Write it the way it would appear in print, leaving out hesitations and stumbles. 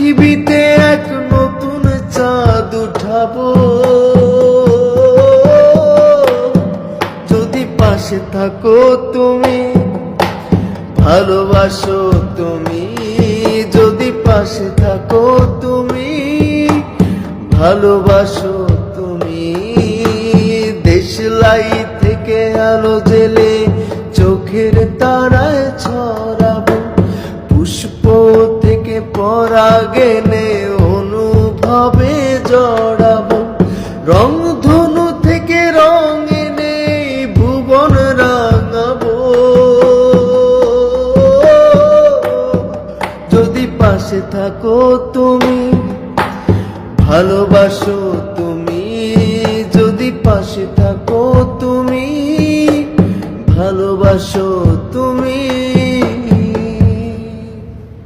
পৃথিবীতে এক নতুন চাঁদ উঠাবো, যদি পাশে থাকো তুমি, ভালোবাসো তুমি, যদি পাশে থাকো তুমি, ভালোবাসো তুমি। দেশলাই থেকে আলো জেলে চোখের তারায় ছড়াবো, পুষ্প থেকে পরাগ এনে অনুভবে জড়াবো, রংধনু থেকে রং এনে ভুবন রাঙাবো, যদি পাশে থাকো তুমি, ভালোবাসো তুমি, যদি পাশে থাকো তুমি, ভালোবাসো